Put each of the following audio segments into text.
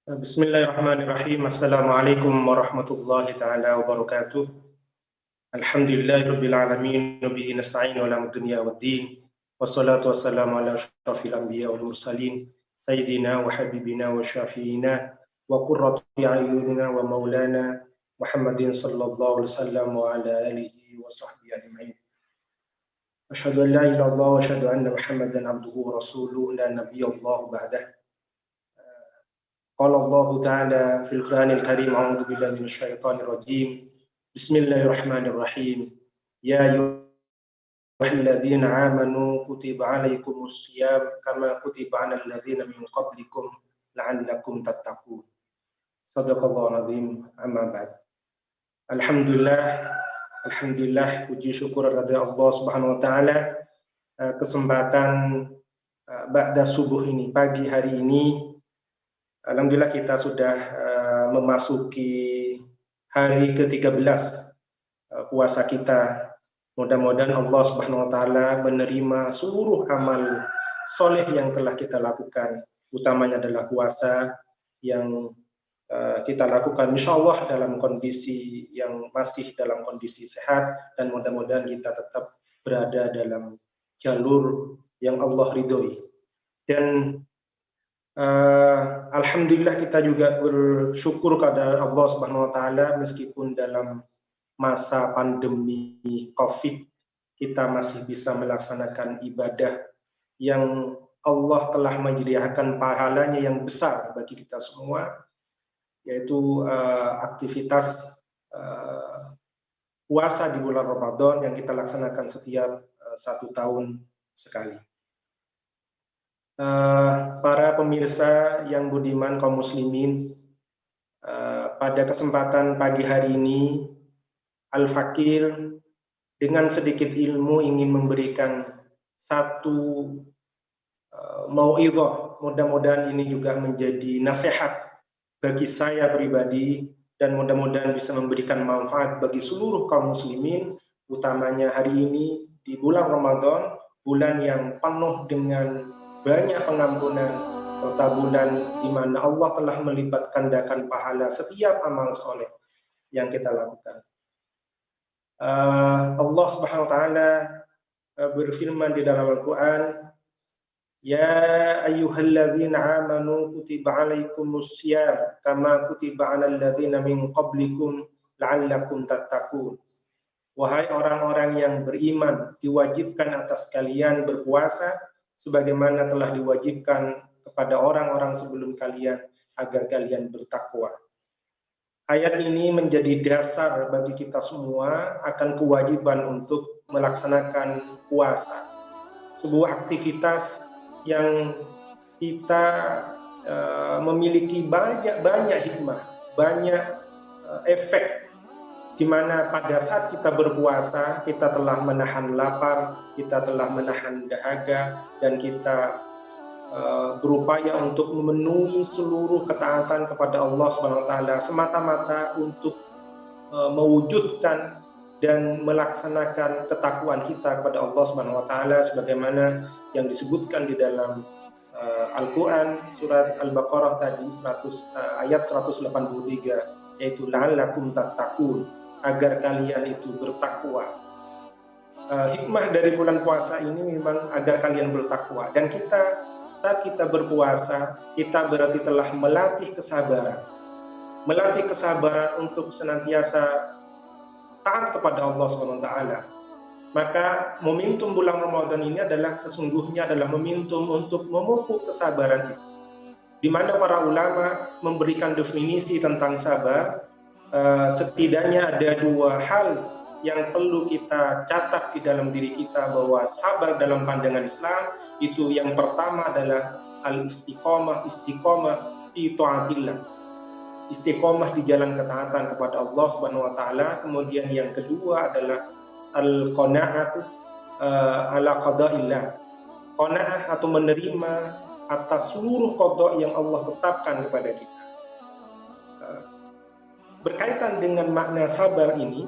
Bismillahirrahmanirrahim. Assalamualaikum warahmatullahi taala wabarakatuh. Alhamdulillahirabbil alamin wa bihi nasta'in ala dunya waddin. Wassalatu wassalamu ala asyrafil anbiya wal mursalin sayyidina wa habibina wa syafiina wa qurrati a'yunina wa maulana Muhammadin sallallahu alaihi wasallam wa ala alihi wa sahbihi ajma'in. Asyhadu an la ilaha illallah wa asyhadu anna Muhammadan abduhu wa rasuluhu la nabiyallahu ba'dah. قال الله تعالى في القرآن الكريم أعوذ بالله من الشيطان الرجيم بسم الله الرحمن الرحيم يا أيها الذين آمنوا كتب عليكم الصيام كما كتب على الذين من قبلكم لعلكم تتقون صدق الله العظيم أما بعد. Alhamdulillah, puji syukur kepada Allah Subhanahu wa taala, kesempatan ba'da subuh ini, pagi hari ini, alhamdulillah kita sudah memasuki hari ke-13 puasa kita. Mudah-mudahan Allah Subhanahu wa taala menerima seluruh amal soleh yang telah kita lakukan, utamanya adalah puasa yang kita lakukan insyaallah dalam kondisi yang masih dalam kondisi sehat, dan mudah-mudahan kita tetap berada dalam jalur yang Allah ridhoi. Dan alhamdulillah kita juga bersyukur kepada Allah Subhanahu wa taala, meskipun dalam masa pandemi Covid kita masih bisa melaksanakan ibadah yang Allah telah menyediakan pahalanya yang besar bagi kita semua, yaitu aktivitas puasa di bulan Ramadan yang kita laksanakan setiap 1 tahun sekali. Para pemirsa yang budiman kaum muslimin, pada kesempatan pagi hari ini Al-Fakir dengan sedikit ilmu ingin memberikan satu mau'idhah. Mudah-mudahan ini juga menjadi nasihat bagi saya pribadi, dan mudah-mudahan bisa memberikan manfaat bagi seluruh kaum muslimin, utamanya hari ini di bulan Ramadan, bulan yang penuh dengan banyak pengampunan, serta bulan di mana Allah telah melipat gandakan pahala setiap amal soleh yang kita lakukan. Allah Subhanahu wa taala berfirman di dalam Al-Qur'an, Ya ayyuhalladzina amanu kutiba alaikumus syiyam kama kutiba alal ladzina min qablikum la'allakum tattaqun. Wahai orang-orang yang beriman, diwajibkan atas kalian berpuasa sebagaimana telah diwajibkan kepada orang-orang sebelum kalian agar kalian bertakwa. Ayat ini menjadi dasar bagi kita semua akan kewajiban untuk melaksanakan puasa, sebuah aktivitas yang kita memiliki banyak hikmah, banyak efek, di mana pada saat kita berpuasa kita telah menahan lapar, kita telah menahan dahaga, dan kita berupaya untuk memenuhi seluruh ketaatan kepada Allah Subhanahu wa taala semata-mata untuk mewujudkan dan melaksanakan ketakwaan kita kepada Allah Subhanahu wa taala sebagaimana yang disebutkan di dalam Al-Qur'an surat Al-Baqarah tadi ayat 183, yaitu la'allakum tattaqun, agar kalian itu bertakwa. Hikmah dari bulan puasa ini memang agar kalian bertakwa, dan saat kita berpuasa kita berarti telah melatih kesabaran untuk senantiasa taat kepada Allah Subhanahu wa taala. Maka momentum bulan Ramadan ini sesungguhnya adalah momentum untuk memupuk kesabaran itu, di mana para ulama memberikan definisi tentang sabar. Setidaknya ada 2 hal yang perlu kita catat di dalam diri kita bahwa sabar dalam pandangan Islam itu, yang pertama adalah istiqomah fi taatillah, istiqomah di jalan ketaatan kepada Allah Subhanahu wa taala. Kemudian yang kedua adalah al-qanaatu ala qadaillah, qanaah atau menerima atas seluruh qada yang Allah tetapkan kepada kita. Berkaitan dengan makna sabar ini,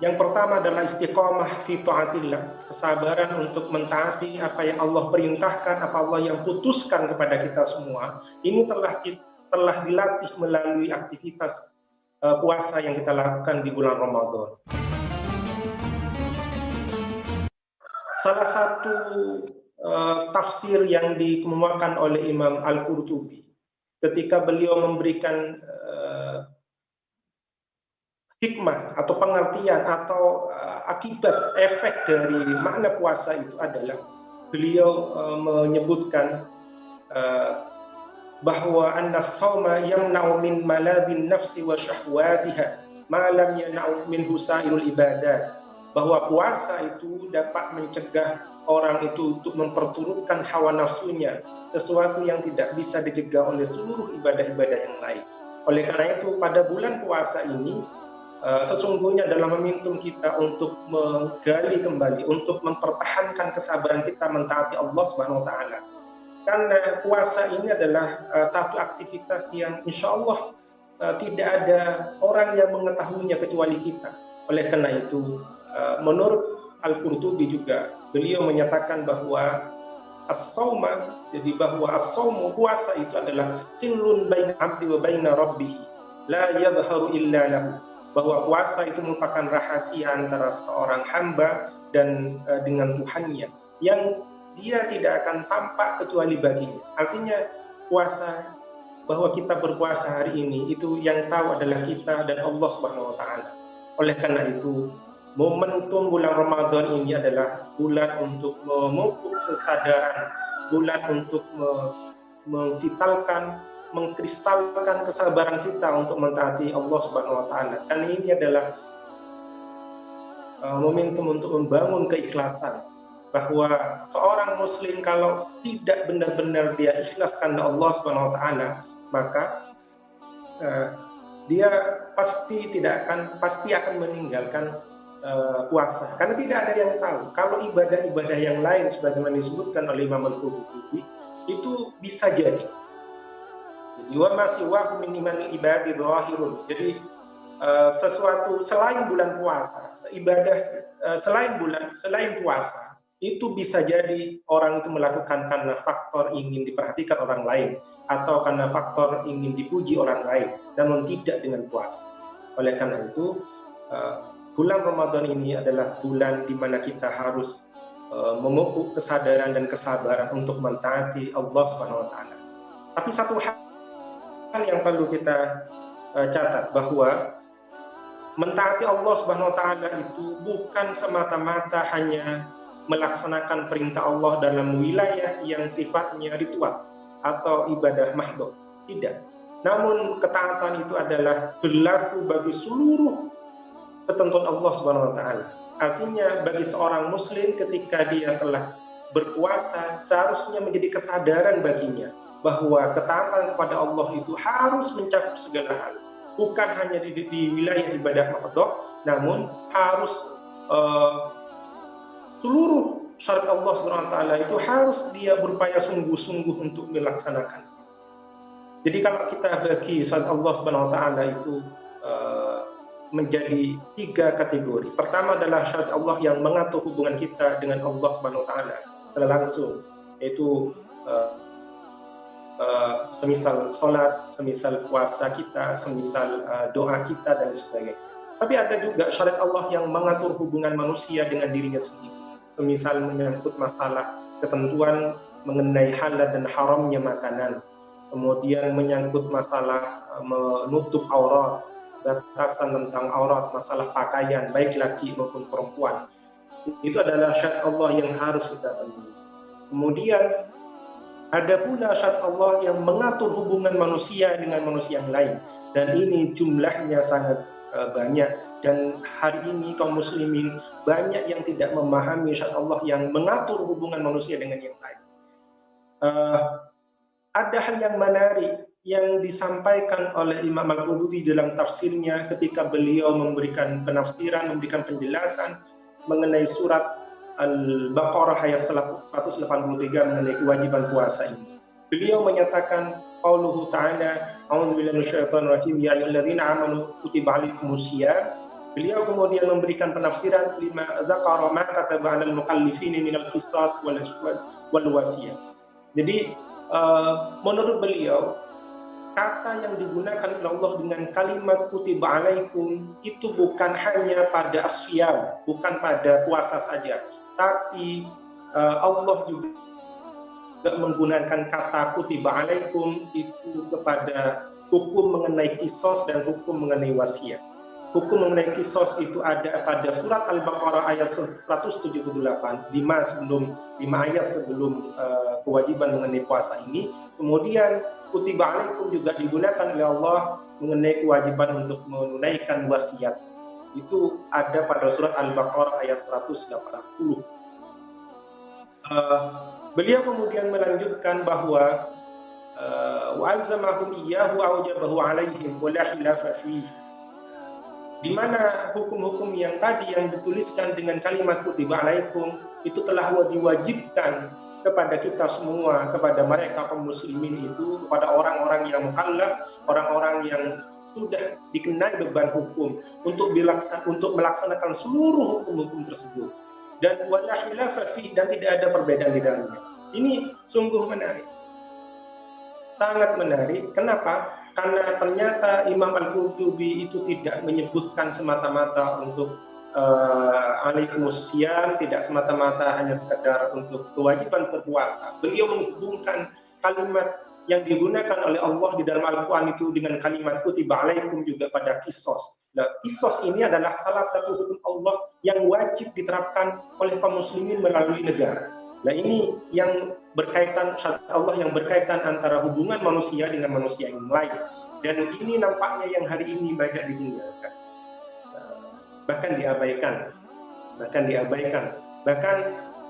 Yang pertama adalah istiqomah fi taatillah, kesabaran untuk mentaati apa yang Allah perintahkan, apa Allah yang putuskan kepada kita semua. Ini telah dilatih melalui aktivitas puasa yang kita lakukan di bulan Ramadan. Salah satu tafsir yang dikemukakan oleh Imam Al-Qurtubi ketika beliau memberikan hikmah atau pengertian atau akibat efek dari makna puasa itu adalah beliau menyebutkan bahwa anna shauma yamna'u min maladhin nafsi wa syahwatiha ma lam yana'u min husailul ibadat, bahwa puasa itu dapat mencegah orang itu untuk memperturutkan hawa nafsunya, sesuatu yang tidak bisa dicegah oleh seluruh ibadah-ibadah yang lain. Oleh karena itu pada bulan puasa ini sesungguhnya dalam memintum kita untuk menggali kembali, untuk mempertahankan kesabaran kita mentaati Allah Subhanahu wa taala. Karena puasa ini adalah satu aktivitas yang insya Allah tidak ada orang yang mengetahuinya kecuali kita. Oleh karena itu, menurut Al-Qurtubi juga, beliau menyatakan bahwa as-sauma, jadi bahwa as-saumu, puasa itu adalah silun baina abdi wa baina rabbih la yadhharu illa lahu, bahwa puasa itu merupakan rahasia antara seorang hamba dan dengan Tuhannya yang dia tidak akan tampak kecuali baginya. Artinya puasa, bahwa kita berpuasa hari ini itu yang tahu adalah kita dan Allah Subhanahu wa taala. Oleh karena itu, momentum bulan Ramadan ini adalah bulan untuk memupuk kesadaran, bulan untuk memvitalkan, mengkristalkan kesabaran kita untuk mentaati Allah Subhanahu wa taala. Karena ini adalah momentum untuk membangun keikhlasan, bahwa seorang muslim kalau tidak benar-benar dia ikhlas karena Allah Subhanahu wa taala, maka dia pasti akan meninggalkan puasa, karena tidak ada yang tahu. Kalau ibadah-ibadah yang lain sebagaimana disebutkan oleh Imam Al-Qurtubi itu bisa jadi wa ma siwahu min imanil ibadi dhahirun. Jadi sesuatu selain bulan puasa, ibadah selain puasa itu bisa jadi orang itu melakukan karena faktor ingin diperhatikan orang lain atau karena faktor ingin dipuji orang lain, namun tidak dengan puasa. Oleh karena itu, bulan Ramadan ini adalah bulan di mana kita harus memupuk kesadaran dan kesabaran untuk mentaati Allah Subhanahu wa taala. Tapi satu hal yang perlu kita catat, bahwa mentaati Allah Subhanahu wa taala itu bukan semata-mata hanya melaksanakan perintah Allah dalam wilayah yang sifatnya ritual atau ibadah mahdhah. Tidak. Namun ketaatan itu adalah berlaku bagi seluruh ketentuan Allah Subhanahu wa taala. Artinya bagi seorang muslim ketika dia telah berpuasa, seharusnya menjadi kesadaran baginya bahwa ketaatan kepada Allah itu harus mencakup segala hal. Bukan hanya di wilayah ibadah mahdhah, namun harus seluruh syarat Allah Subhanahu wa taala itu harus dia berupaya sungguh-sungguh untuk melaksanakan. Jadi kalau kita bagi syarat Allah Subhanahu wa taala itu menjadi 3 kategori. Pertama adalah syarat Allah yang mengatur hubungan kita dengan Allah Subhanahu wa taala secara langsung, yaitu semisal sholat, semisal puasa kita, semisal doa kita dan sebagainya. Tapi ada juga syariat Allah yang mengatur hubungan manusia dengan dirinya sendiri, semisal menyangkut masalah ketentuan mengenai halal dan haramnya makanan, kemudian menyangkut masalah menutup aurat, batasan tentang aurat, masalah pakaian baik laki maupun perempuan. Itu adalah syariat Allah yang harus kita penuhi. Kemudian ada pula syariat Allah yang mengatur hubungan manusia dengan manusia yang lain, dan ini jumlahnya sangat banyak, dan hari ini kaum muslimin banyak yang tidak memahami syariat Allah yang mengatur hubungan manusia dengan yang lain. Ada hal yang menarik yang disampaikan oleh Imam Al-Qurtubi dalam tafsirnya ketika beliau memberikan penafsiran, memberikan penjelasan mengenai surat Al-Baqarah ayat 183 mengenai kewajiban puasa ini. Beliau menyatakan qauluhu ta'ala, a'udzubillahi minasyaitonir rajim, ya ayyuhalladzina amanu kutiba 'alaikumusiyam Beliau kemudian memberikan penafsiran lima dzakara ma kataba 'alal mukallifin minal qisas wal wasiyah. Jadi menurut beliau kata yang digunakan oleh Allah dengan kalimat kutiba alaikum itu bukan hanya pada asyam, bukan pada puasa saja, tapi Allah juga menggunakan kata kutiba alaikum itu kepada hukum mengenai kisos dan hukum mengenai wasiat. Hukum mengenai kisos itu ada pada surat Al-Baqarah ayat 178, 5 ayat sebelum kewajiban mengenai puasa ini. Kemudian kutiba alaikum juga digunakan oleh Allah mengenai kewajiban untuk menunaikan wasiat. Itu ada pada surat Al-Baqarah ayat 180. Beliau kemudian melanjutkan bahwa wa'alzamahum iyyahu aujabahu alaihim wa la khilafa fihi. Di mana hukum-hukum yang tadi yang dituliskan dengan kalimat kutiba alaikum itu telah diwajibkan kepada kita semua, kepada mereka kaum muslimin itu, kepada orang-orang yang mukallaf, orang-orang yang sudah dikenai beban hukum untuk melaksanakan seluruh hukum-hukum tersebut. Dan wala khilafa fi, dan tidak ada perbedaan di dalamnya. Ini sungguh menarik. Sangat menarik. Kenapa? Karena ternyata Imam Al-Qurtubi itu tidak menyebutkan semata-mata untuk alaikumusiyam, tidak semata-mata hanya sekedar untuk kewajiban berpuasa. Beliau menghubungkan kalimat yang digunakan oleh Allah di dalam Al-Quran itu dengan kalimat kutiba alaikum juga pada kisos. Nah, kisos ini adalah salah satu hukum Allah yang wajib diterapkan oleh kaum muslimin melalui negara. Nah, ini yang berkaitan, Allah yang berkaitan antara hubungan manusia dengan manusia yang lain. Dan ini nampaknya yang hari ini banyak ditinggalkan, bahkan diabaikan. Bahkan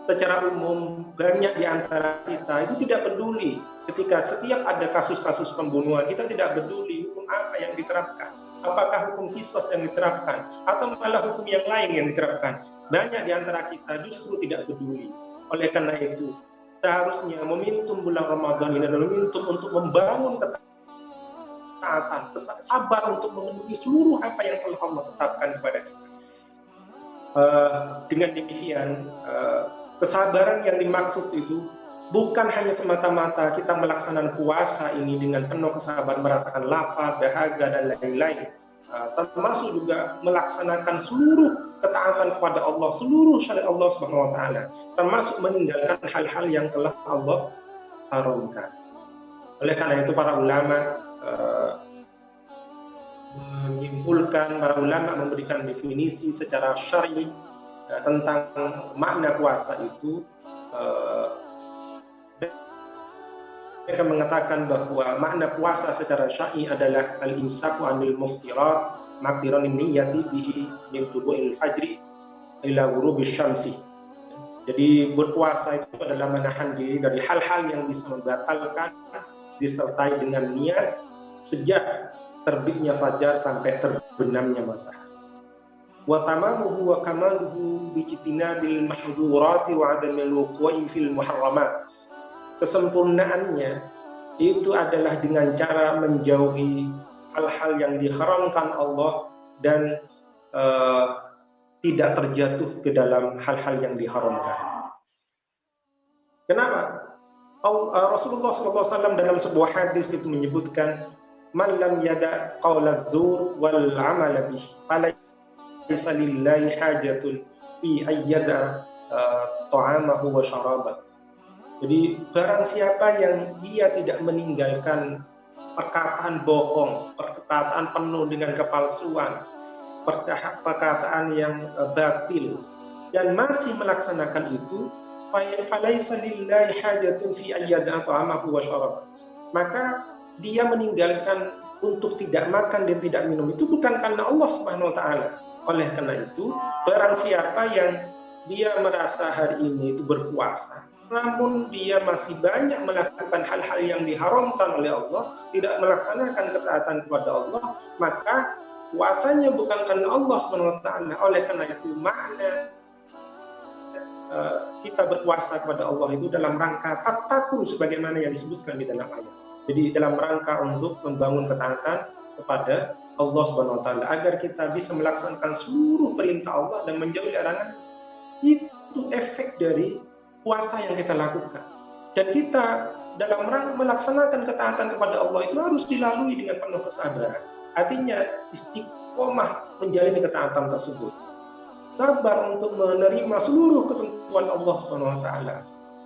secara umum banyak di antara kita itu tidak peduli ketika setiap ada kasus-kasus pembunuhan, kita tidak peduli hukum apa yang diterapkan, apakah hukum kisos yang diterapkan atau malah hukum yang lain yang diterapkan. Banyak di antara kita justru tidak peduli. Oleh karena itu, seharusnya momentum bulan Ramadan ini adalah momentum untuk membangun ketaatan, sabar untuk memenuhi seluruh apa yang telah Allah tetapkan kepada kita. Dengan demikian, kesabaran yang dimaksud itu bukan hanya semata-mata kita melaksanakan puasa ini dengan penuh kesabaran, merasakan lapar, dahaga, dan lain-lain. Termasuk juga melaksanakan seluruh ketaatan kepada Allah, seluruh syariat Allah Subhanahu wa taala, termasuk meninggalkan hal-hal yang telah Allah haramkan. Oleh karena itu para ulama menyimpulkan, para ulama memberikan definisi secara syar'i tentang makna puasa itu. Mereka mengatakan bahwa makna puasa secara syar'i adalah al-imsaku 'anil muftirat maqdiran niyyati bihi min tulu'il fajri ila ghurubish syamsi. Jadi berpuasa itu adalah menahan diri dari hal-hal yang bisa membatalkan disertai dengan niat sejak terbitnya fajar sampai terbenamnya matahari. Wa tamamuhu wa kamaluhu bi ijtinabil mahdhurati wa 'adamil wuqu'i fil muharramat. Kesempurnaannya itu adalah dengan cara menjauhi hal-hal yang diharamkan Allah dan tidak terjatuh ke dalam hal-hal yang diharamkan. Kenapa? Rasulullah SAW dalam sebuah hadis itu menyebutkan, man lam yada qawla zur wal amala bih falaysa lillahi hajatun fi ayyada ta'amahu wa syarabahu. Jadi barang siapa yang dia tidak meninggalkan perkataan bohong, perkataan penuh dengan kepalsuan, perkataan yang batil, dan masih melaksanakan itu, falaisa lillahi hajatun fi ayyada ta'amahu wa syarabahu. Maka dia meninggalkan untuk tidak makan dan tidak minum itu bukan karena Allah Subhanahu wa taala. Oleh karena itu, barang siapa yang dia merasa hari ini itu berpuasa, namun dia masih banyak melakukan hal-hal yang diharamkan oleh Allah, tidak melaksanakan ketaatan kepada Allah, maka puasanya bukan karena Allah Subhanahu wa taala. Oleh karena itu, makna kita berpuasa kepada Allah itu dalam rangka tatakun sebagaimana yang disebutkan di dalam ayat. Jadi dalam rangka untuk membangun ketaatan kepada Allah Subhanahu wa taala, agar kita bisa melaksanakan seluruh perintah Allah dan menjauhi larangan. Itu efek dari puasa yang kita lakukan. Dan kita dalam rangka melaksanakan ketaatan kepada Allah itu harus dilalui dengan penuh kesabaran. Artinya istiqomah menjalani ketaatan tersebut. Sabar untuk menerima seluruh ketentuan Allah Subhanahu wa taala.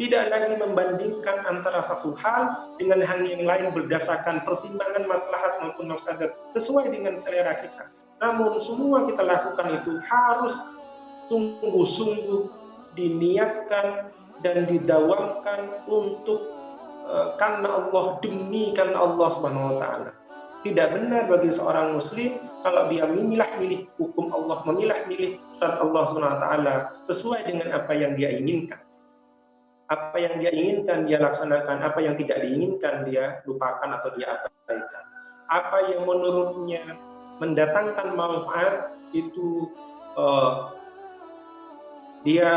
Tidak lagi membandingkan antara satu hal dengan hal yang lain berdasarkan pertimbangan maslahat maupun mafsadat sesuai dengan selera kita. Namun semua kita lakukan itu harus sungguh-sungguh diniatkan dan didawamkan untuk karena Allah, demi karena Allah Subhanahu wa taala. Tidak benar bagi seorang muslim kalau dia memilah-milih hukum Allah, memilah-milih syariat Allah Subhanahu wa taala sesuai dengan apa yang dia inginkan. Apa yang dia inginkan dia laksanakan, apa yang tidak diinginkan dia lupakan atau dia abaikan. Apa yang menurutnya mendatangkan manfaat itu dia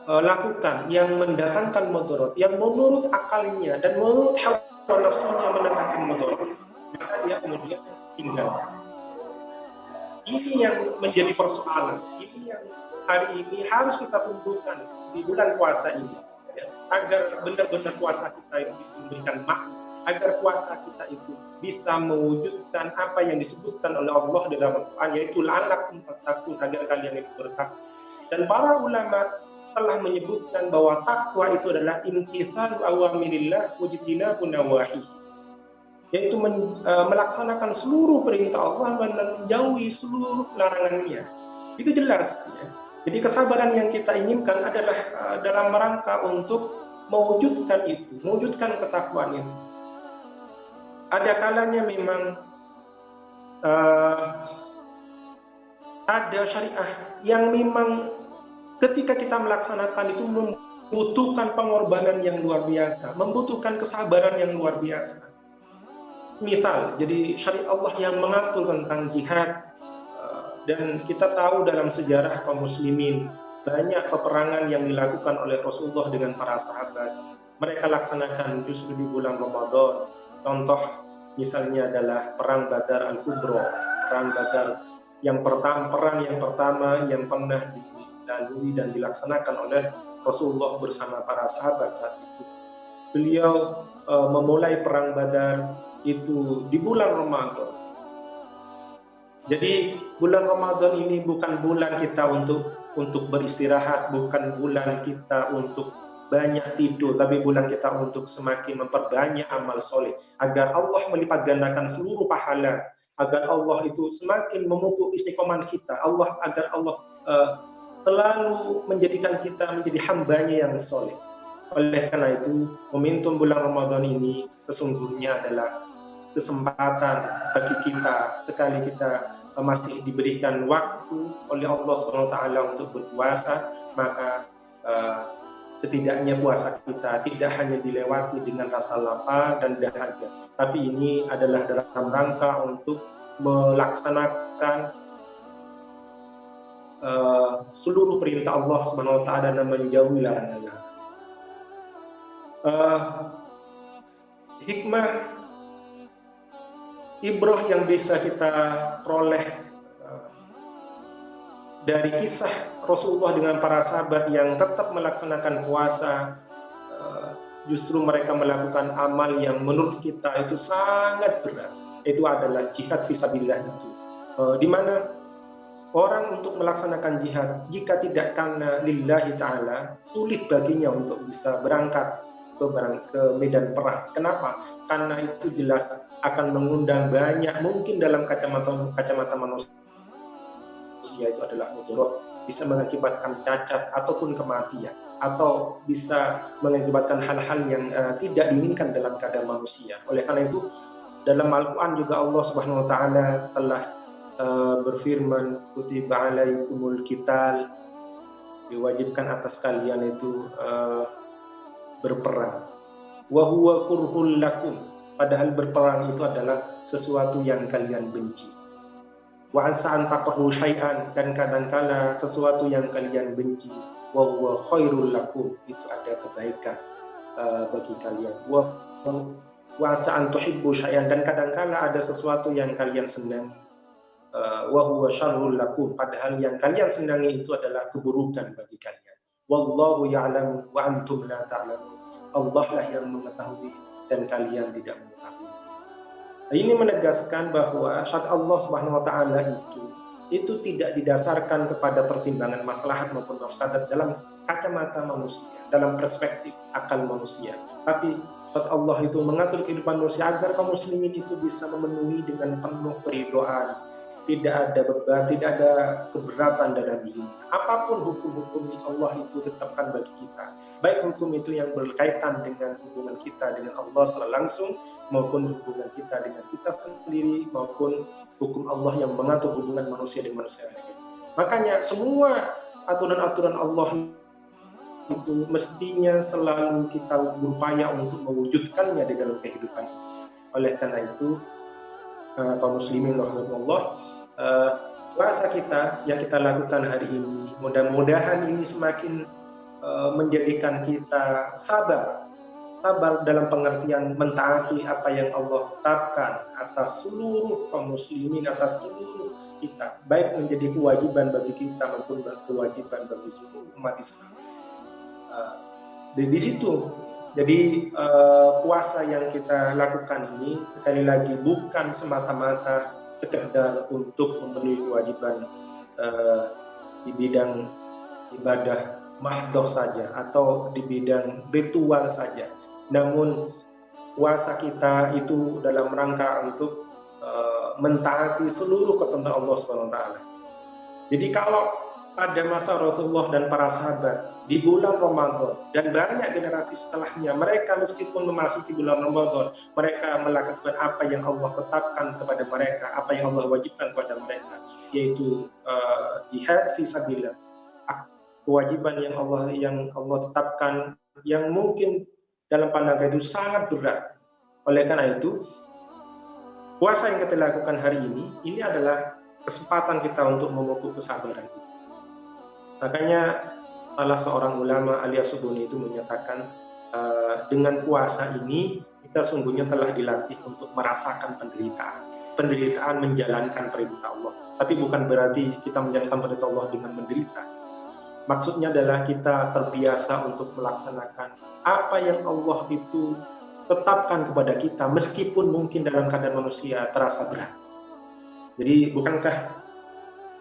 lakukan, yang mendatangkan mudarat, yang menurut akalnya dan menurut hawa nafsunya mendatangkan mudarat, maka dia kemudian tinggalkan. Ini yang menjadi persoalan. Ini yang hari ini harus kita tumbuhkan di bulan puasa ini, ya, agar benar-benar puasa kita itu bisa memberikan makna, agar puasa kita itu bisa mewujudkan apa yang disebutkan oleh Allah di dalam Al-Quran, yaitu la'allakum tattaqun, agar kalian itu bertakwa. Dan para ulama telah menyebutkan bahwa takwa itu adalah imtithalu awamirillah wajtinabun nawahi, yaitu melaksanakan seluruh perintah Allah dan menjauhi seluruh larangannya. Itu jelas, ya. Jadi kesabaran yang kita inginkan adalah dalam rangka untuk mewujudkan itu, mewujudkan ketakwaan itu. Ada kalanya memang ada syariah yang memang ketika kita melaksanakan itu membutuhkan pengorbanan yang luar biasa, membutuhkan kesabaran yang luar biasa. Misal, jadi syariat Allah yang mengatur tentang jihad, dan kita tahu dalam sejarah kaum muslimin banyak peperangan yang dilakukan oleh Rasulullah dengan para sahabat. Mereka laksanakan justru di bulan Ramadan. Contoh misalnya adalah perang Badar Al-Kubra, perang Badar yang pertama yang pernah dilalui dan dilaksanakan oleh Rasulullah bersama para sahabat saat itu. Beliau memulai perang Badar itu di bulan Ramadan. Jadi bulan Ramadan ini bukan bulan kita untuk beristirahat, bukan bulan kita untuk banyak tidur, tapi bulan kita untuk semakin memperbanyak amal soleh, agar Allah melipat gandakan seluruh pahala, agar Allah itu semakin memupuk istiqomah kita, agar Allah selalu menjadikan kita menjadi hambanya yang soleh. Oleh karena itu, momentum bulan Ramadan ini sesungguhnya adalah kesempatan bagi kita, sekali kita masih diberikan waktu oleh Allah SWT untuk berpuasa, maka setidaknya puasa kita tidak hanya dilewati dengan rasa lapar dan dahaga, tapi ini adalah dalam rangka untuk melaksanakan seluruh perintah Allah SWT dan menjauhi larangan. Hikmah ibrah yang bisa kita peroleh dari kisah Rasulullah dengan para sahabat yang tetap melaksanakan puasa, justru mereka melakukan amal yang menurut kita itu sangat berat. Itu adalah jihad fisabilillah itu, di mana orang untuk melaksanakan jihad jika tidak karena lillahi ta'ala, sulit baginya untuk bisa berangkat ke medan perang. Kenapa? Karena itu jelas akan mengundang banyak, mungkin dalam kacamata manusia itu adalah mudarat, bisa mengakibatkan cacat ataupun kematian, atau bisa mengakibatkan hal-hal yang tidak diinginkan dalam keadaan manusia. Oleh karena itu dalam Al-Quran juga Allah Subhanahu wa taala telah berfirman, kutiba alaikumul qital, diwajibkan atas kalian itu berperang, wa huwa kurhul lakum, padahal berperang itu adalah sesuatu yang kalian benci. Wa asa an takrahu syai'an, dan kadangkala sesuatu yang kalian benci, wa huwa khairul lakum, itu ada kebaikan bagi kalian. Wa asa an tuhibbu syai'an, dan kadangkala ada sesuatu yang kalian senangi. wa huwa syarrul lakum, padahal yang kalian senangi itu adalah keburukan bagi kalian. Wallahu ya'lamu wa antum la ta'lamun. Allah lah yang mengetahui dan kalian tidak mengetahui. Ini menegaskan bahwa syariat Allah Subhanahu wa taala itu tidak didasarkan kepada pertimbangan maslahat maupun mafsadat dalam kacamata manusia, dalam perspektif akal manusia. Tapi syariat Allah itu mengatur kehidupan manusia agar kaum muslimin itu bisa memenuhi dengan penuh keridhaan, tidak ada beban, tidak ada keberatan dalam dirinya. Apapun hukum-hukum Allah itu tetapkan bagi kita, baik hukum itu yang berkaitan dengan hubungan kita dengan Allah secara langsung, maupun hubungan kita dengan kita sendiri, maupun hukum Allah yang mengatur hubungan manusia dengan manusia lain. Makanya semua aturan-aturan Allah itu mestinya selalu kita berupaya untuk mewujudkannya di dalam kehidupan. Oleh karena itu, kaum muslimin rahimahullah, puasa kita yang kita lakukan hari ini, mudah-mudahan ini semakin menjadikan kita sabar dalam pengertian mentaati apa yang Allah tetapkan atas seluruh kaum muslimin, atas seluruh kita, baik menjadi kewajiban bagi kita maupun kewajiban bagi seluruh umat Islam. Di situ, jadi puasa yang kita lakukan ini sekali lagi bukan semata-mata sekedar untuk memenuhi kewajiban di bidang ibadah mahdoh saja atau di bidang ritual saja. Namun puasa kita itu dalam rangka untuk mentaati seluruh ketentuan Allah SWT. Jadi kalau pada masa Rasulullah dan para sahabat di bulan Ramadan dan banyak generasi setelahnya, mereka meskipun memasuki bulan Ramadan, mereka melakukan apa yang Allah tetapkan kepada mereka, apa yang Allah wajibkan kepada mereka, yaitu jihad fisabilillah, kewajiban yang Allah tetapkan yang mungkin dalam pandangan itu sangat berat. Oleh karena itu, puasa yang kita lakukan hari ini adalah kesempatan kita untuk memupuk kesabaran kita. Makanya salah seorang ulama alias Subuni itu menyatakan dengan puasa ini kita sungguhnya telah dilatih untuk merasakan penderitaan menjalankan perintah Allah. Tapi bukan berarti kita menjalankan perintah Allah dengan menderita. Maksudnya adalah kita terbiasa untuk melaksanakan apa yang Allah itu tetapkan kepada kita, meskipun mungkin dalam keadaan manusia terasa berat. Jadi bukankah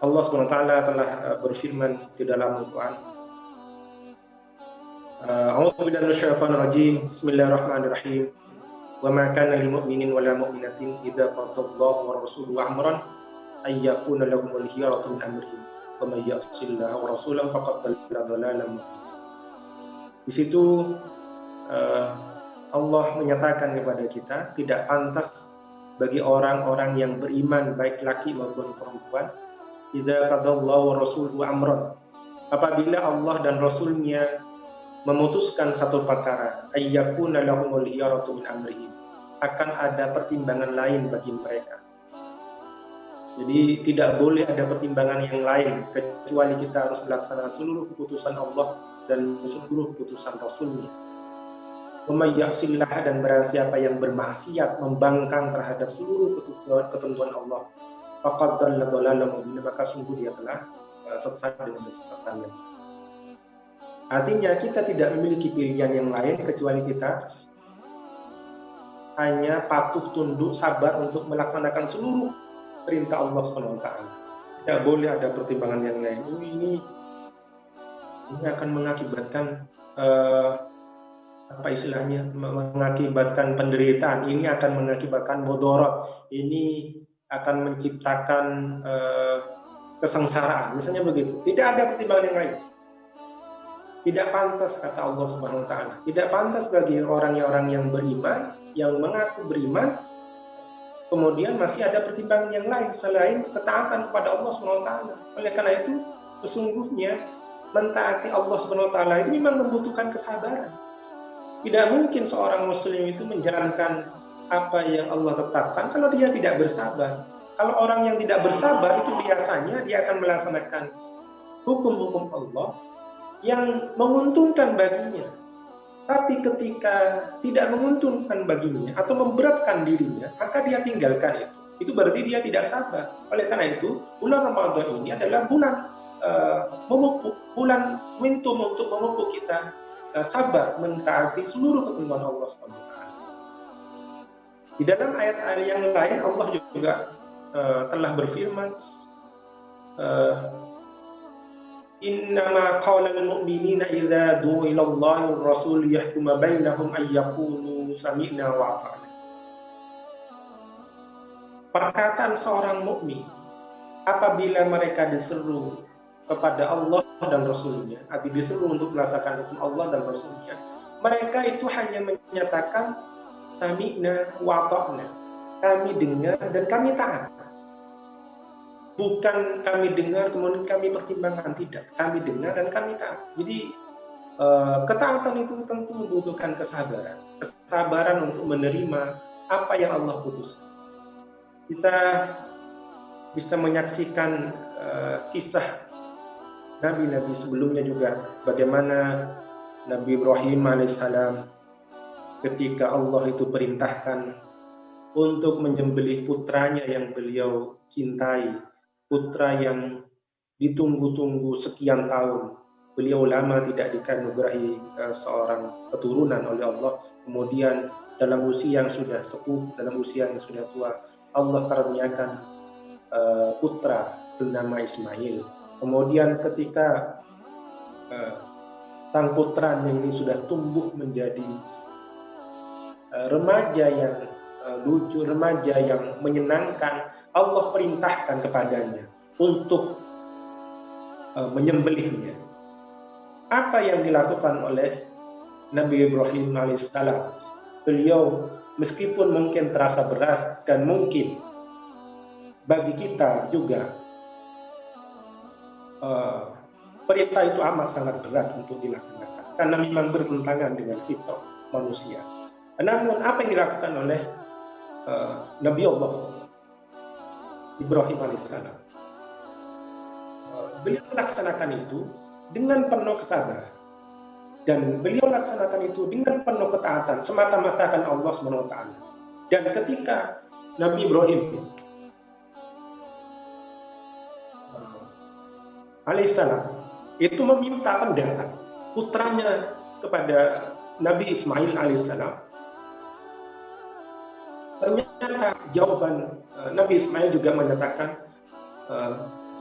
Allah SWT telah berfirman di dalam Al-Quran, A'udzu billahi minasyaitonir rajim, Bismillahirrahmanirrahim. Wa ma kana lil mu'minin wa la mu'minatin idza qadallahu wa rasuluhu amran ay yakuna lahumul khiyaratu min amrihim wa may ya'sillaha wa rasulahu faqad dhalla dhalalan mubina. Di situ Allah menyatakan kepada kita, tidak pantas bagi orang-orang yang beriman baik laki maupun perempuan, idza qadallahu wa rasuluhu amran, apabila Allah dan Rasulnya memutuskan satu perkara, ayyakuna lahumul khiyaratu min amrihim, akan ada pertimbangan lain bagi mereka. Jadi tidak boleh ada pertimbangan yang lain kecuali kita harus melaksanakan seluruh keputusan Allah dan seluruh keputusan Rasulnya. Memayyasillah, dan barang siapa yang bermaksiat, membangkang terhadap seluruh ketentuan Allah, faqad dhalla dhalalan mubina, maka sungguh dia telah sesat dengan kesesatan yang jelas. Artinya kita tidak memiliki pilihan yang lain kecuali kita hanya patuh tunduk sabar untuk melaksanakan seluruh perintah Allah SWT. Tidak boleh ada pertimbangan yang lain. Ini akan mengakibatkan apa istilahnya, mengakibatkan penderitaan. Ini akan mengakibatkan mudarat. Ini akan menciptakan kesengsaraan. Misalnya begitu. Tidak ada pertimbangan yang lain. Tidak pantas, kata Allah Subhanahu wa taala. Tidak pantas bagi orang-orang yang beriman, yang mengaku beriman, kemudian masih ada pertimbangan yang lain selain ketaatan kepada Allah Subhanahu wa taala. Oleh karena itu, sesungguhnya mentaati Allah Subhanahu wa taala itu memang membutuhkan kesabaran. Tidak mungkin seorang muslim itu menjalankan apa yang Allah tetapkan kalau dia tidak bersabar. Kalau orang yang tidak bersabar itu biasanya dia akan melaksanakan hukum-hukum Allah yang menguntungkan baginya. Tapi ketika tidak menguntungkan baginya atau memberatkan dirinya, maka dia tinggalkan itu. itu berarti dia tidak sabar. Oleh karena itu, bulan Ramadan ini adalah bulan memupuk, bulan momentum untuk memupuk kita sabar mentaati seluruh ketentuan Allah SWT. Di dalam ayat-ayat yang lain Allah juga telah berfirman, innama qawlal mu'minina idza du'u ila Allahi wa rasul yahkuma bainahum ay yaqulu sami'na wa ata'na. Perkataan seorang mukmin apabila mereka diseru kepada Allah dan Rasulnya, atau diseru untuk melaksanakan hukum Allah dan Rasulnya, mereka itu hanya menyatakan sami'na wa ata'na, kami dengar dan kami taat. Bukan kami dengar kemudian kami pertimbangkan, tidak, kami dengar dan kami taat. Jadi ketaatan itu tentu membutuhkan kesabaran untuk menerima apa yang Allah putuskan. Kita bisa menyaksikan kisah nabi-nabi sebelumnya juga, bagaimana Nabi Ibrahim alaihissalam ketika Allah itu perintahkan untuk menyembelih putranya yang beliau cintai, putra yang ditunggu-tunggu sekian tahun. Beliau lama tidak dikaruniai seorang keturunan oleh Allah, kemudian dalam usia yang sudah sepuh, dalam usia yang sudah tua, Allah karuniakan putra bernama Ismail. Kemudian ketika sang putranya ini sudah tumbuh menjadi remaja yang lucu, remaja yang menyenangkan, Allah perintahkan kepadanya untuk menyembelihnya. Apa yang dilakukan oleh Nabi Ibrahim alaihissalam? Beliau meskipun mungkin terasa berat dan mungkin bagi kita juga perintah itu amat sangat berat untuk dilaksanakan karena memang bertentangan dengan fitrah manusia. Namun apa yang dilakukan oleh Nabi Allah Ibrahim alaihissalam, beliau melaksanakan itu dengan penuh kesabaran, dan beliau laksanakan itu dengan penuh ketaatan semata-mata karena Allah SWT. Dan ketika Nabi Ibrahim alaihissalam itu meminta pendapat putranya kepada Nabi Ismail alaihissalam, ternyata jawaban Nabi Ismail juga menyatakan,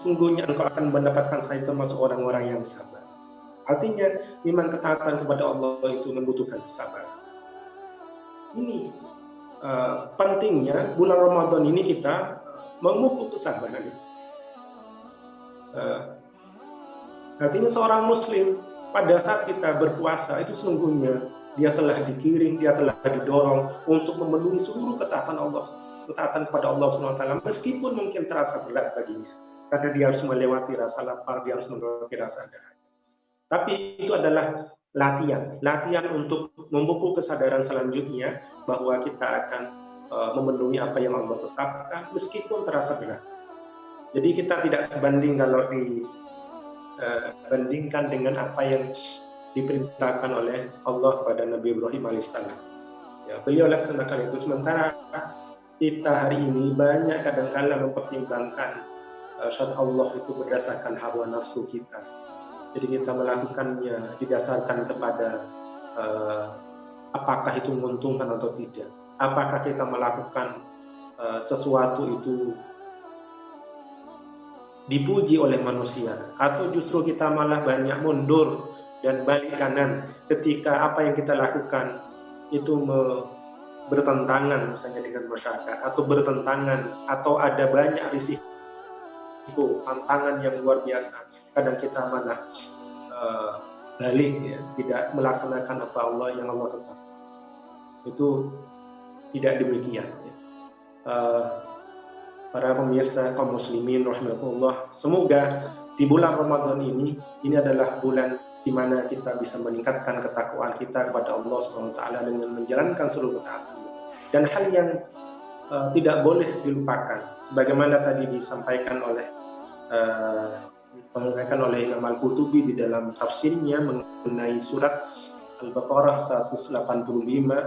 sungguhnya engkau akan mendapatkan saya termasuk orang-orang yang sabar. Artinya memang ketaatan kepada Allah itu membutuhkan kesabaran. Ini pentingnya bulan Ramadan ini kita memupuk kesabaran itu. Artinya seorang muslim pada saat kita berpuasa itu sungguhnya dia telah digiring, dia telah didorong untuk memenuhi seluruh ketaatan Allah, ketaatan kepada Allah SWT, meskipun mungkin terasa berat baginya, karena dia harus melewati rasa lapar, dia harus melewati rasa dahaga. Tapi itu adalah latihan untuk memupuk kesadaran selanjutnya bahwa kita akan memenuhi apa yang Allah tetapkan meskipun terasa berat. Jadi kita tidak sebanding kalau dibandingkan dengan apa yang diperintahkan oleh Allah pada Nabi Ibrahim alaihissalam. Ya, beliau laksanakan itu, sementara kita hari ini banyak kadang-kala mempertimbangkan syariat Allah itu berdasarkan hawa nafsu kita. Jadi kita melakukannya didasarkan kepada apakah itu menguntungkan atau tidak. Apakah kita melakukan sesuatu itu dipuji oleh manusia, atau justru kita malah banyak mundur dan balik kanan ketika apa yang kita lakukan itu bertentangan misalnya dengan masyarakat, atau bertentangan, atau ada banyak risiko, tantangan yang luar biasa. Kadang kita malah balik, ya, tidak melaksanakan apa yang Allah tetapkan. Itu tidak demikian. Ya. Para pemirsa kaum muslimin rahimakumullah, semoga di bulan Ramadan ini adalah bulan di mana kita bisa meningkatkan ketakwaan kita kepada Allah SWT dengan menjalankan seluruh ketaatan. Dan hal yang tidak boleh dilupakan, sebagaimana tadi disampaikan oleh Imam Al-Qurtubi di dalam tafsirnya mengenai surat Al-Baqarah 185,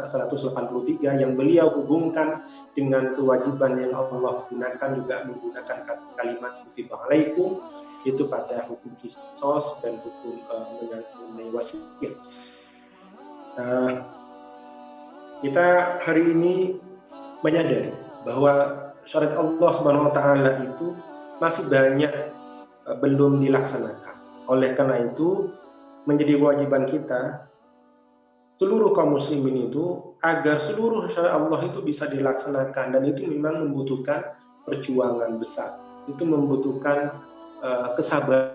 183 yang beliau hubungkan dengan kewajiban yang Allah gunakan, juga menggunakan kalimat kutiba alaikum itu pada hukum qisas dan hukum mengenai wasiat. Kita hari ini menyadari bahwa syariat Allah Subhanahu wa taala itu masih banyak belum dilaksanakan. Oleh karena itu menjadi kewajiban kita seluruh kaum muslimin itu agar seluruh syariat Allah itu bisa dilaksanakan, dan itu memang membutuhkan perjuangan besar. Itu membutuhkan kesabaran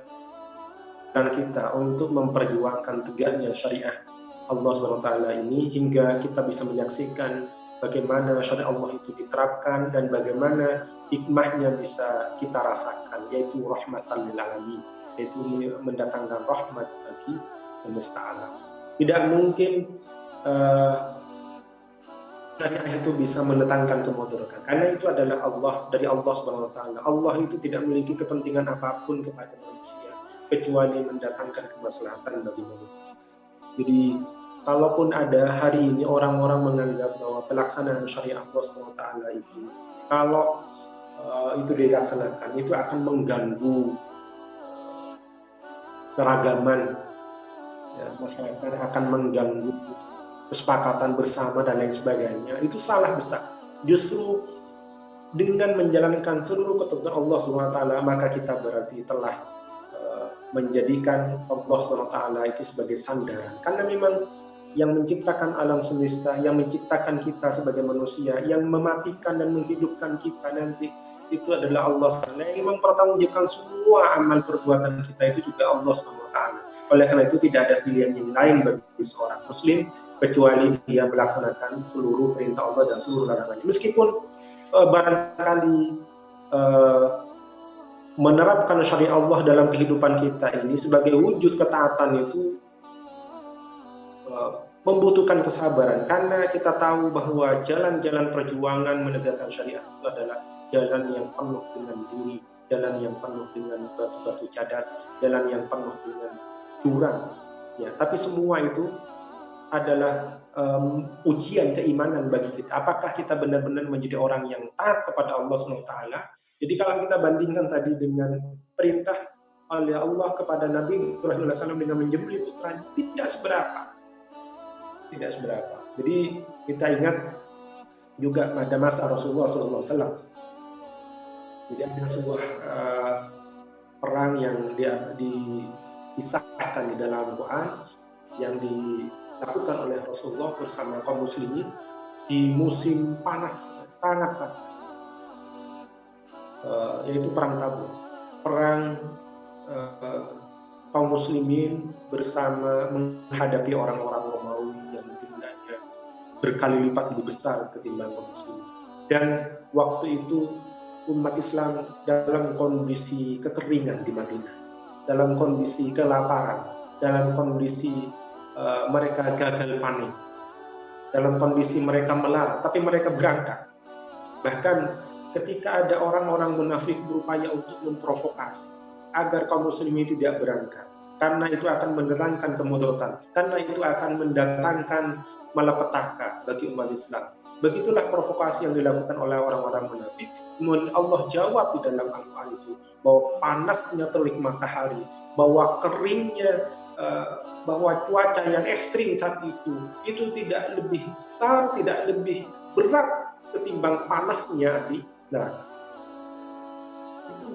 kita untuk memperjuangkan tegaknya syariat Allah SWT ini hingga kita bisa menyaksikan bagaimana syariat Allah itu diterapkan dan bagaimana hikmahnya bisa kita rasakan, yaitu rahmatan lil alamin, yaitu mendatangkan rahmat bagi semesta alam. Tidak mungkin syariah itu bisa mendatangkan kemudaratan, karena itu adalah dari Allah Subhanahu wa taala. Allah itu tidak memiliki kepentingan apapun kepada manusia kecuali mendatangkan kemaslahatan bagi manusia. Jadi kalaupun ada hari ini orang-orang menganggap bahwa pelaksanaan syariah Allah Subhanahu wa taala itu, kalau itu dilaksanakan, itu akan mengganggu keragaman masyarakat, akan mengganggu kesepakatan bersama dan lain sebagainya, itu salah besar. Justru dengan menjalankan seluruh ketentuan Allah SWT, maka kita berarti telah menjadikan Allah SWT itu sebagai sandaran. Karena memang yang menciptakan alam semesta, yang menciptakan kita sebagai manusia, yang mematikan dan menghidupkan kita nanti, itu adalah Allah SWT. Yang mempertanggungjawabkan semua amal perbuatan kita itu juga Allah SWT. Oleh karena itu tidak ada pilihan yang lain bagi seorang muslim kecuali dia melaksanakan seluruh perintah Allah dan seluruh larangannya. Meskipun barangkali menerapkan syariat Allah dalam kehidupan kita ini sebagai wujud ketaatan itu membutuhkan kesabaran, karena kita tahu bahwa jalan-jalan perjuangan menegakkan syariat itu adalah jalan yang penuh dengan duri, jalan yang penuh dengan batu-batu cadas, jalan yang penuh dengan curang, ya. Tapi semua itu adalah ujian keimanan bagi kita. Apakah kita benar-benar menjadi orang yang taat kepada Allah SWT? Jadi kalau kita bandingkan tadi dengan perintah oleh Allah kepada Nabi Ibrahim AS dengan menjembelih putranya, tidak seberapa. Jadi kita ingat juga pada masa Rasulullah SAW. Jadi ada sebuah perang yang disahkan di dalam Quran yang dilakukan oleh Rasulullah bersama kaum muslimin di musim panas, sangat panas, yaitu perang Tabuk. Perang kaum muslimin bersama menghadapi orang-orang Romawi yang jumlahnya berkali lipat lebih besar ketimbang kaum muslimin. Dan waktu itu umat Islam dalam kondisi kekeringan di Madinah, dalam kondisi kelaparan, dalam kondisi mereka gagal panen, dalam kondisi mereka melarat, tapi mereka berangkat. Bahkan ketika ada orang-orang munafik berupaya untuk memprovokasi agar kaum muslimin tidak berangkat, karena itu akan mendatangkan kemudaratan, karena itu akan mendatangkan malapetaka bagi umat Islam. Begitulah provokasi yang dilakukan oleh orang-orang munafik. Kemudian Allah jawab di dalam Al-Quran itu bahwa panasnya terik matahari, bahwa keringnya, bahwa cuaca yang ekstrim saat itu tidak lebih besar, tidak lebih berat ketimbang panasnya di neraka. Itu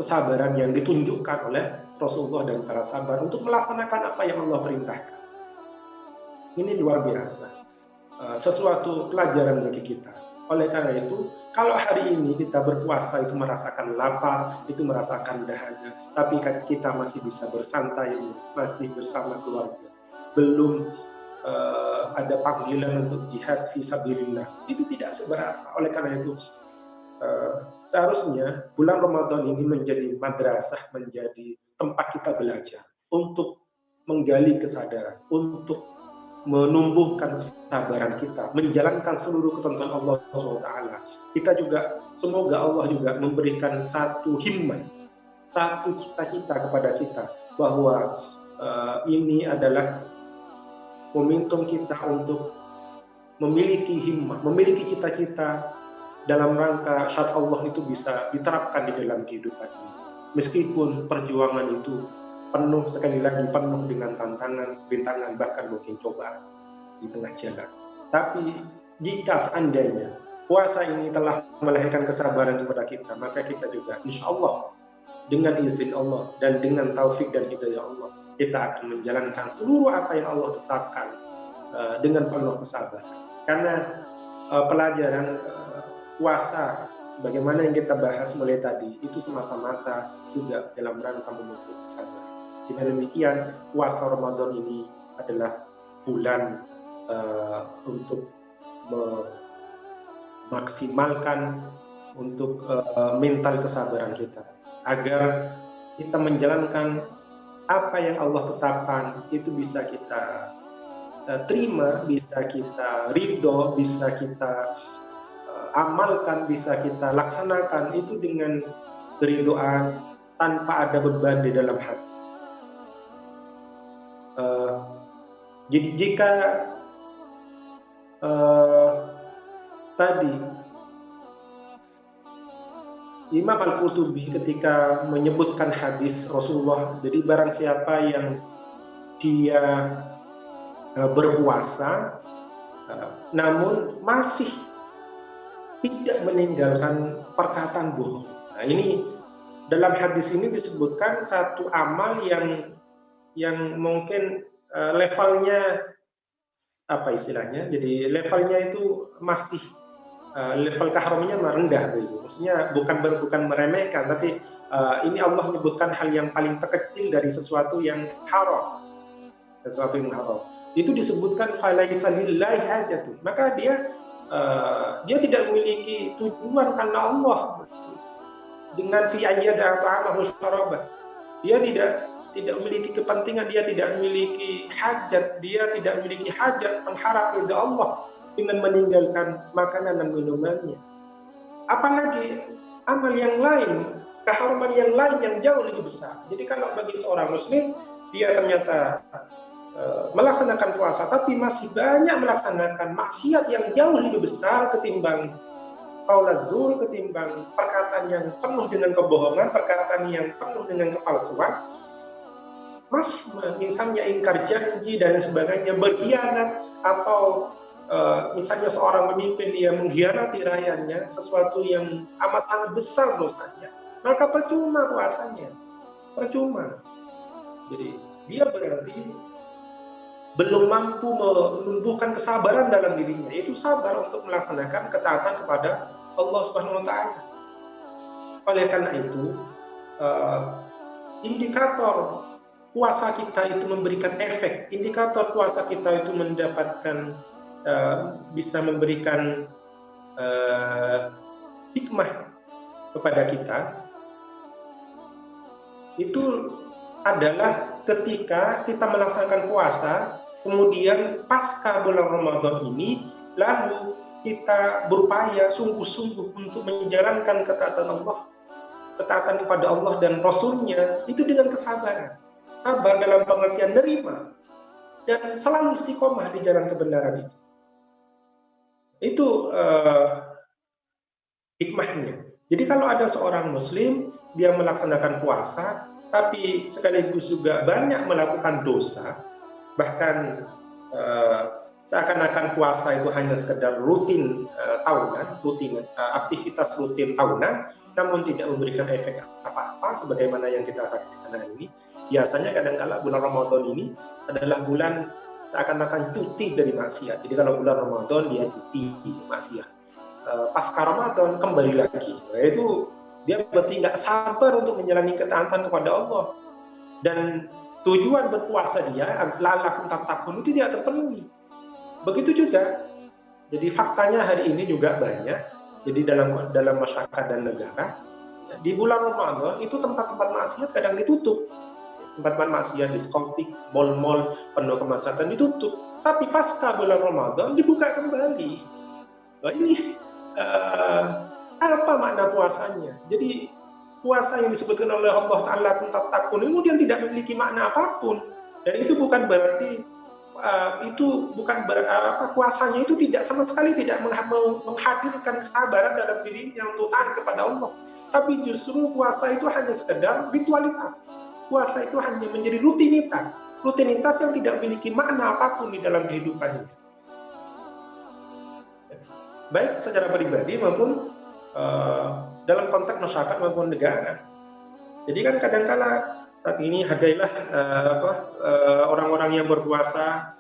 kesabaran yang ditunjukkan oleh Rasulullah dan para sahabat untuk melaksanakan apa yang Allah perintahkan. Ini luar biasa. Sesuatu pelajaran bagi kita. Oleh karena itu, kalau hari ini kita berpuasa itu merasakan lapar, itu merasakan dahaga, tapi kita masih bisa bersantai, masih bersama keluarga, belum ada panggilan untuk jihad fisabilillah, itu tidak seberapa. Oleh karena itu, seharusnya bulan Ramadan ini menjadi madrasah, menjadi tempat kita belajar untuk menggali kesadaran, untuk menumbuhkan kesabaran kita, menjalankan seluruh ketentuan Allah SWT. Kita juga, semoga Allah juga memberikan satu himmah, satu cita-cita kepada kita, bahwa ini adalah momentum kita untuk memiliki himmah, memiliki cita-cita dalam rangka syariat Allah itu bisa diterapkan di dalam kehidupan ini. Meskipun perjuangan itu penuh, sekali lagi penuh dengan tantangan, rintangan, bahkan mungkin cobaan di tengah jalan. Tapi jika seandainya puasa ini telah melahirkan kesabaran kepada kita, maka kita juga insya Allah dengan izin Allah dan dengan taufik dan hidayah Allah, kita akan menjalankan seluruh apa yang Allah tetapkan dengan penuh kesabaran. Karena pelajaran puasa, bagaimana yang kita bahas mulai tadi, itu semata-mata juga dalam rangka menuntut kesabaran. Dengan demikian, puasa Ramadan ini adalah bulan untuk memaksimalkan untuk mental kesabaran kita, agar kita menjalankan apa yang Allah tetapkan itu bisa kita terima, bisa kita ridho, bisa kita amalkan, bisa kita laksanakan itu dengan keridhaan tanpa ada beban di dalam hati. Jadi jika tadi Imam Al-Qurtubi ketika menyebutkan hadis Rasulullah, jadi barang siapa yang dia berpuasa namun masih tidak meninggalkan perkataan bohong. Nah, ini dalam hadis ini disebutkan satu amal yang mungkin levelnya apa istilahnya? Jadi levelnya itu masih level keharumannya rendah begitu. Maksudnya bukan meremehkan, tapi ini Allah menyebutkan hal yang paling terkecil dari sesuatu yang haram. Sesuatu yang haram. Itu disebutkan falaisa lillahi hajatun. Maka dia tidak memiliki tujuan karena Allah dengan fi ayyada ta'amahu syarabah. Dia tidak memiliki kepentingan, dia tidak memiliki hajat, dia tidak memiliki hajat mengharap ridha Allah dengan meninggalkan makanan dan minumannya. Apalagi amal yang lain, keharuman yang lain yang jauh lebih besar. Jadi kalau bagi seorang muslim, dia ternyata melaksanakan puasa tapi masih banyak melaksanakan maksiat yang jauh lebih besar ketimbang qaul az-zur, ketimbang perkataan yang penuh dengan kebohongan, perkataan yang penuh dengan kepalsuan, masih misalnya ingkar janji dan sebagainya, berkhianat, atau misalnya seorang pemimpin dia mengkhianati rakyatnya, sesuatu yang amat sangat besar dosanya, maka percuma puasanya, percuma. Jadi dia berarti belum mampu menumbuhkan kesabaran dalam dirinya, yaitu sabar untuk melaksanakan ketaatan kepada Allah Subhanahu wa Ta'ala. Oleh karena itu, indikator puasa kita itu memberikan efek, indikator puasa kita itu mendapatkan bisa memberikan hikmah kepada kita, itu adalah ketika kita melaksanakan puasa, kemudian pasca bulan Ramadan ini, lalu kita berupaya sungguh-sungguh untuk menjalankan ketaatan Allah, ketaatan kepada Allah dan Rasul-Nya, itu dengan kesabaran. Sabar dalam pengertian nerima, dan selalu istiqomah di jalan kebenaran itu. Itu hikmahnya. Jadi kalau ada seorang muslim, dia melaksanakan puasa, tapi sekaligus juga banyak melakukan dosa, bahkan seakan-akan puasa itu hanya sekedar rutin tahunan, aktivitas rutin tahunan, namun tidak memberikan efek apa-apa sebagaimana yang kita saksikan hari ini. Biasanya kadang-kala bulan Ramadan ini adalah bulan seakan-akan cuti dari maksiat. Jadi kalau bulan Ramadan dia cuti maksiat, pasca Ramadan kembali lagi. Nah, itu dia berarti nggak sabar untuk menjalani ketaatan kepada Allah, dan tujuan berpuasa dia la'allakum tattaqun itu tidak terpenuhi. Begitu juga, jadi faktanya hari ini juga banyak. Jadi dalam masyarakat dan negara, di bulan Ramadan itu tempat-tempat maksiat kadang ditutup, tempat-tempat maksiat, diskotik, mal-mal penuh kemaksiatan ditutup. Tapi pasca bulan Ramadan dibuka kembali. Nah, ini apa makna puasanya? Jadi puasa yang disebutkan oleh Allah Ta'ala tattaqun kemudian tidak memiliki makna apapun, dan itu bukan berarti itu bukan puasanya itu tidak sama sekali tidak menghadirkan kesabaran dalam dirinya untuk taat kepada Allah. Tapi justru puasa itu hanya sekedar ritualitas. Puasa itu hanya menjadi rutinitas yang tidak memiliki makna apapun di dalam kehidupannya. Baik secara pribadi maupun dalam konteks masyarakat maupun negara. Jadi kan kadangkala saat ini hargailah orang-orang yang berpuasa,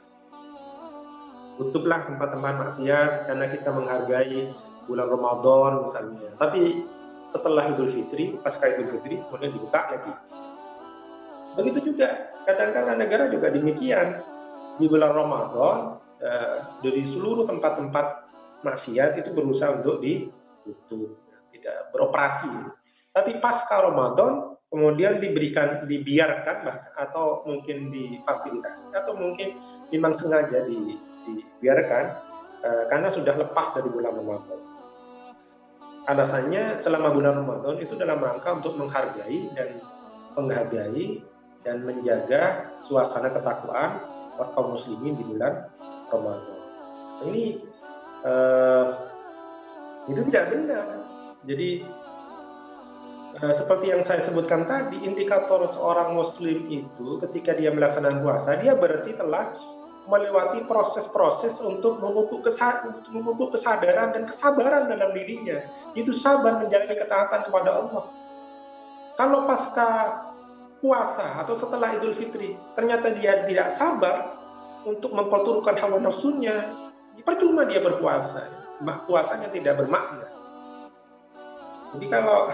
tutuplah tempat-tempat maksiat karena kita menghargai bulan Ramadan misalnya. Tapi setelah Idul Fitri, pasca Idul Fitri, kemudian dibuka lagi. Begitu juga kadang-kala negara juga demikian. Di bulan Ramadan dari seluruh tempat-tempat maksiat itu berusaha untuk ditutup, tidak beroperasi. Tapi pasca Ramadan kemudian dibiarkan atau mungkin difasilitasi atau mungkin memang sengaja dibiarkan karena sudah lepas dari bulan Ramadan. Alasannya selama bulan Ramadan itu dalam rangka untuk menghargai dan menjaga suasana ketakwaan kaum muslimin di bulan Ramadan. Ini itu tidak benar. Jadi seperti yang saya sebutkan tadi, indikator seorang muslim itu ketika dia melaksanakan puasa, dia berarti telah melewati proses-proses untuk memupuk kesadaran dan kesabaran dalam dirinya. Itu sabar menjalani ketaatan kepada Allah. Kalau pasca puasa atau setelah Idul Fitri, ternyata dia tidak sabar untuk memperturutkan hawa nafsunya, percuma dia berpuasa. Puasanya tidak bermakna. Jadi kalau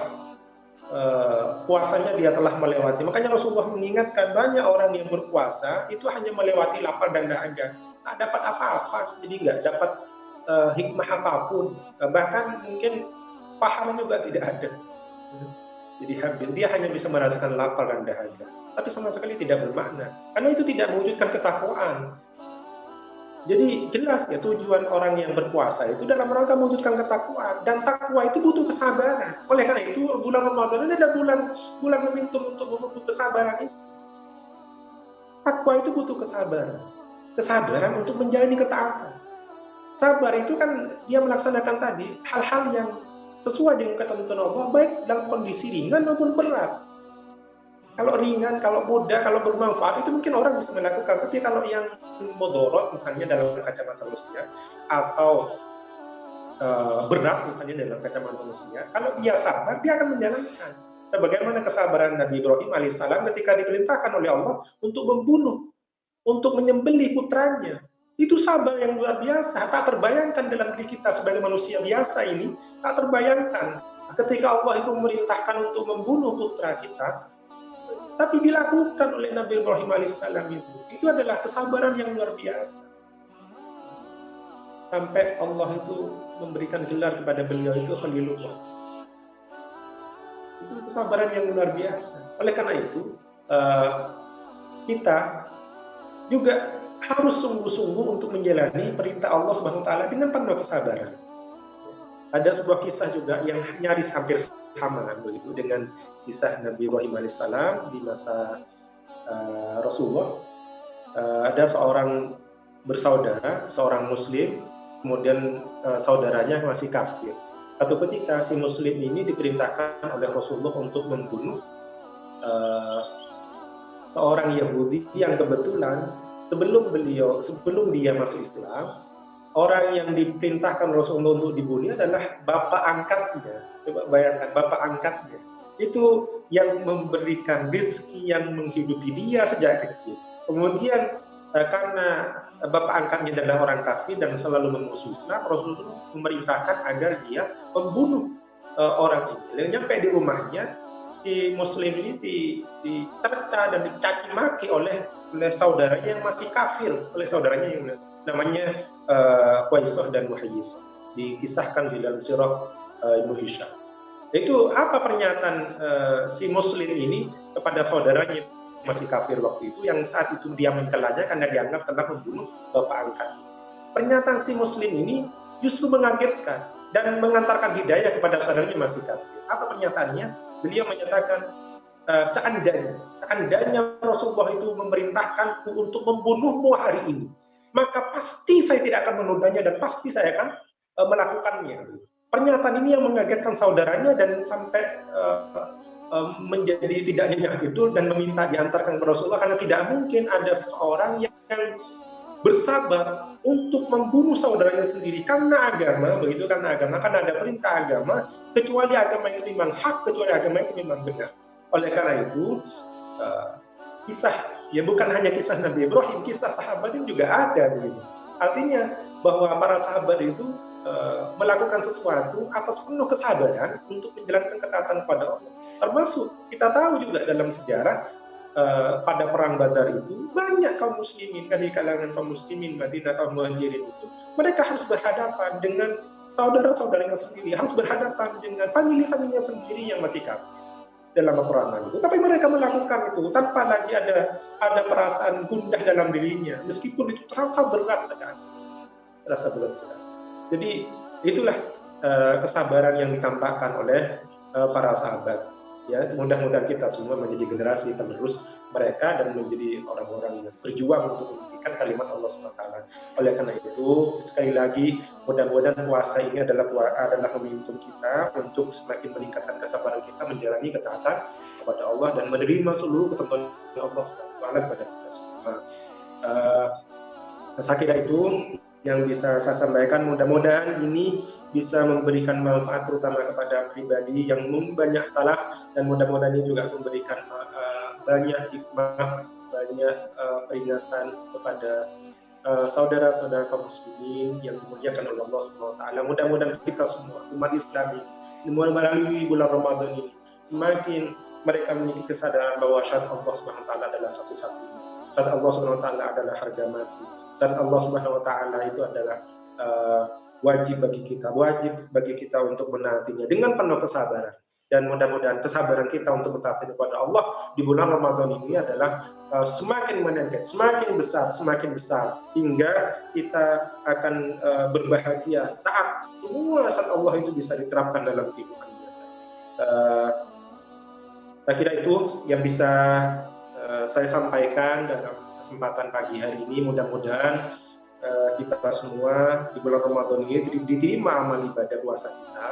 puasanya dia telah melewati. Makanya Rasulullah mengingatkan banyak orang yang berpuasa itu hanya melewati lapar dan dahaga, tak dapat apa-apa, jadi nggak dapat hikmah apapun, bahkan mungkin pahala juga tidak ada. Jadi habis, dia hanya bisa merasakan lapar dan dahaga, tapi sama sekali tidak bermakna, karena itu tidak mewujudkan ketakwaan. Jadi jelas ya tujuan orang yang berpuasa itu dalam rangka mewujudkan ketakwaan, dan takwa itu butuh kesabaran. Oleh karena itu bulan Ramadan ini ada bulan momentum untuk memupuk kesabaran itu. Takwa itu butuh kesabaran untuk menjalani ketaatan. Sabar itu kan dia melaksanakan tadi hal-hal yang sesuai dengan ketentuan Allah, baik dalam kondisi ringan maupun berat. Kalau ringan, kalau mudah, kalau bermanfaat itu mungkin orang bisa melakukan. Tapi kalau yang mudorot misalnya dalam kacamata manusia atau berat misalnya dalam kacamata manusia, kalau dia sabar dia akan menjalankan. Sebagaimana kesabaran Nabi Ibrahim alaihissalam ketika diperintahkan oleh Allah untuk membunuh, untuk menyembelih putranya. Itu sabar yang luar biasa, tak terbayangkan dalam diri kita sebagai manusia biasa ini, tak terbayangkan ketika Allah itu memerintahkan untuk membunuh putra kita. Tapi dilakukan oleh Nabi Ibrahim alaihissalam itu adalah kesabaran yang luar biasa. Sampai Allah itu memberikan gelar kepada beliau itu Khalilullah. Itu kesabaran yang luar biasa. Oleh karena itu, kita juga harus sungguh-sungguh untuk menjalani perintah Allah Subhanahu wa taala dengan penuh kesabaran. Ada sebuah kisah juga yang nyaris hampir sama begitu dengan kisah Nabi Ibrahim alaihissalam di masa Rasulullah. Ada seorang bersaudara, seorang muslim, kemudian saudaranya masih kafir. Satu ketika si muslim ini diperintahkan oleh Rasulullah untuk membunuh seorang Yahudi yang kebetulan sebelum dia masuk Islam, orang yang diperintahkan Rasulullah untuk dibunuh adalah bapak angkatnya. Coba bayangkan, bapak angkatnya itu yang memberikan rezeki, yang menghidupi dia sejak kecil. Kemudian karena bapak angkatnya adalah orang kafir dan selalu memusuhi Islam, Rasulullah memerintahkan agar dia membunuh orang ini. Dan sampai di rumahnya, si muslim ini dicerca dan dicaci maki oleh saudaranya yang masih kafir, oleh saudaranya yang namanya Qaisoh dan Muhayyisah, dikisahkan di dalam sirah Ibnu Hisham. Itu apa pernyataan si muslim ini kepada saudaranya masih kafir waktu itu, yang saat itu dia mencelanya karena dianggap telah membunuh bapak angkat. Pernyataan si muslim ini justru mengagetkan dan mengantarkan hidayah kepada saudaranya masih kafir. Apa pernyataannya? Beliau menyatakan, seandainya Rasulullah itu memerintahkanku untuk membunuhmu hari ini, maka pasti saya tidak akan menundanya dan pasti saya akan melakukannya. Pernyataan ini yang mengagetkan saudaranya dan sampai menjadi tidak nyenyak tidur dan meminta diantarkan ke Rasulullah, karena tidak mungkin ada seseorang yang bersabar untuk membunuh saudaranya sendiri karena agama, begitu, karena ada perintah agama, kecuali agama itu memang hak, kecuali agama itu memang benar. Oleh karena itu, kisah, ya bukan hanya kisah Nabi Ibrahim, kisah sahabat itu juga ada, begitu. Artinya bahwa para sahabat itu melakukan sesuatu atas penuh kesabaran untuk menjalankan ketaatan kepada Allah. Termasuk kita tahu juga dalam sejarah pada perang Badar itu banyak kaum muslimin dari kalangan kaum muslimin Madinah, kaum muhajirin itu, mereka harus berhadapan dengan saudara-saudaranya sendiri, harus berhadapan dengan famili-familinya sendiri yang masih kafir dalam peperangan itu. Tapi mereka melakukan itu tanpa lagi ada perasaan gundah dalam dirinya, meskipun itu terasa berat sekali. Jadi itulah kesabaran yang ditampakkan oleh para sahabat. Ya, mudah-mudahan kita semua menjadi generasi penerus mereka dan menjadi orang-orang yang berjuang untuk memberikan kalimat Allah SWT. Oleh karena itu, sekali lagi, mudah-mudahan puasa ini adalah momentum kita untuk semakin meningkatkan kesabaran kita menjalani ketaatan kepada Allah dan menerima seluruh ketentuan Allah SWT kepada kita semua. Saya kira itu yang bisa saya sampaikan. Mudah-mudahan ini bisa memberikan manfaat terutama kepada pribadi yang banyak salah, dan mudah-mudahan ini juga memberikan banyak hikmah, banyak peringatan kepada saudara-saudara kaum muslimin yang dimuliakan oleh Allah Subhanahu wa taala. Mudah-mudahan kita semua umat Islam melalui bulan Ramadan ini semakin mereka memiliki kesadaran bahwa syahadat Allah Subhanahu wa taala adalah satu-satunya. Syahadat Allah Subhanahu wa taala adalah harga mati. Dan Allah Subhanahu wa taala itu adalah wajib bagi kita untuk menaatinya dengan penuh kesabaran. Dan mudah-mudahan kesabaran kita untuk mentaati kepada Allah di bulan Ramadan ini adalah semakin meningkat, semakin besar hingga kita akan berbahagia saat semua syarat Allah itu bisa diterapkan dalam kehidupan kita. Saya kira itu yang bisa saya sampaikan dalam kesempatan pagi hari ini. Mudah-mudahan kita semua di bulan Ramadan ini diterima amal ibadah puasa kita,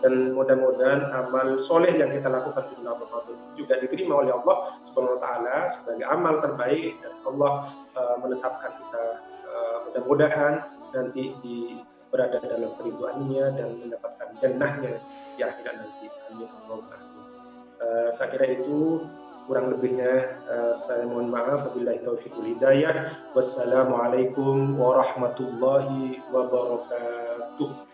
dan mudah-mudahan amal soleh yang kita lakukan di bulan Ramadan juga diterima oleh Allah Subhanahu wa taala sebagai amal terbaik, dan Allah menetapkan kita mudah-mudahan nanti berada dalam keridhaannya dan mendapatkan jannahnya di akhirat nanti. Amin. Saya kira itu, kurang lebihnya saya mohon maaf. Wabillahi taufiq wal hidayah. Wassalamualaikum warahmatullahi wabarakatuh.